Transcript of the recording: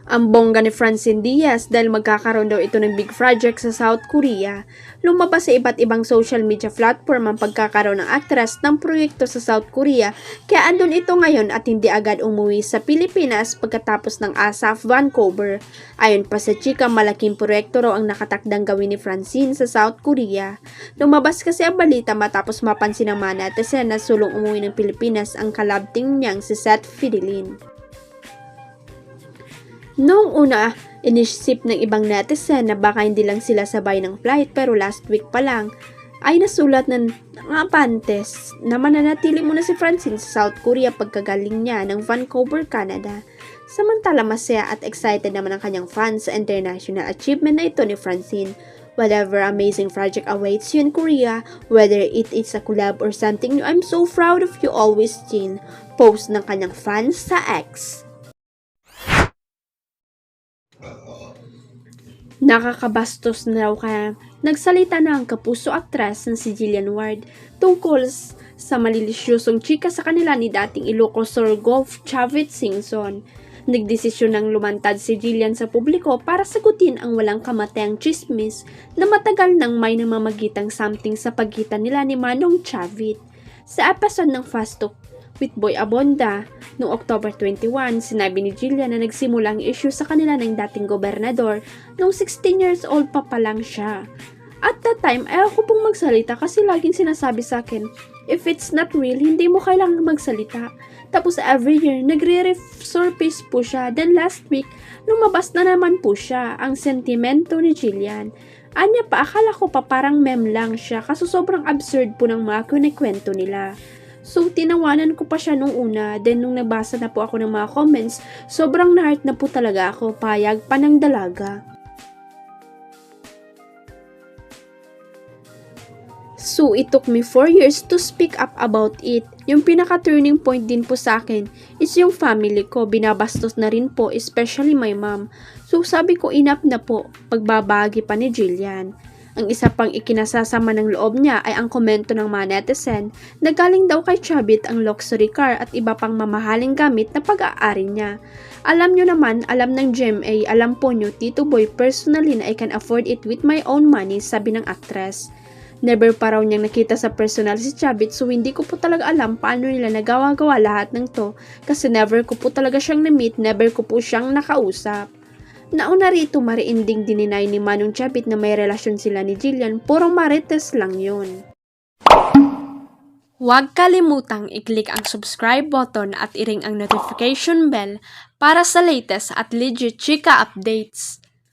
Ang bongga ni Francine Diaz dahil magkakaroon daw ito ng big project sa South Korea. Lumabas sa iba't ibang social media platform ang pagkakaroon ng aktres ng proyekto sa South Korea, kaya andun ito ngayon at hindi agad umuwi sa Pilipinas pagkatapos ng ASAF Vancouver. Ayon pa sa chika, malaking proyekto raw ang nakatakdang gawin ni Francine sa South Korea. Lumabas kasi ang balita matapos mapansin ng mga netizen na sulong umuwi ng Pilipinas ang kalabting niyang si Seth Fidelin. Noong una, inisip ng ibang netizen na baka hindi lang sila sabay ng flight, pero last week pa lang ay nasulat ng abantes na mananatili muna si Francine sa South Korea pagkagaling niya ng Vancouver, Canada. Samantala, masaya at excited naman ang kanyang fans sa international achievement na ito ni Francine. Whatever amazing project awaits you in Korea, whether it is a collab or something new, I'm so proud of you always, Jin. Post ng kanyang fans sa X. Nakakabastos na raw kaya nagsalita na ang kapuso aktres na si Jillian Ward tungkol sa malilisyosong chika sa kanila ni dating Ilocosur Golf Chavit Singson. Nagdesisyon ng lumantad si Jillian sa publiko para sagutin ang walang kamatayang chismis na matagal nang may namamagitang something sa pagitan nila ni Manong Chavit. Sa episode ng Fast Talk with Boy Abonda noong October 21, sinabi ni Jillian na nagsimula ang issue sa kanila ng dating gobernador noong 16 years old pa lang siya. At that time, ayaw ko pong magsalita kasi laging sinasabi sa akin, if it's not real, hindi mo kailangang magsalita. Tapos every year, nagre-resurface po siya. Then last week, lumabas na naman po siya, ang sentimento ni Jillian. Anya pa, akala ko pa parang meme lang siya kasi sobrang absurd po ng mga kunikwento nila. So, tinawanan ko pa siya nung una, then nung nabasa na po ako ng mga comments, sobrang na-heart na po talaga ako, payag pa ng dalaga. So, it took me 4 years to speak up about it. Yung pinaka-turning point din po sa akin is yung family ko, binabastos na rin po, especially my mom. So, sabi ko enough na po, pagbabagi pa ni Jillian. Ang isa pang ikinasasama ng loob niya ay ang komento ng mga netizen na galing daw kay Chavit ang luxury car at iba pang mamahaling gamit na pag-aari niya. Alam nyo naman, alam ng GMA, alam po nyo, Tito Boy, personally na I can afford it with my own money, sabi ng actress. Never pa raw niyang nakita sa personal si Chavit, so hindi ko po talaga alam paano nila nagawa-gawa lahat ng to kasi never ko po talaga siyang na-meet, never ko po siyang nakausap. Nauna rito, mariinding dininay ni Manong Chavit na may relasyon sila ni Jillian, puro marites lang yun. Huwag kalimutang i-click ang subscribe button at i-ring ang notification bell para sa latest at legit chika updates.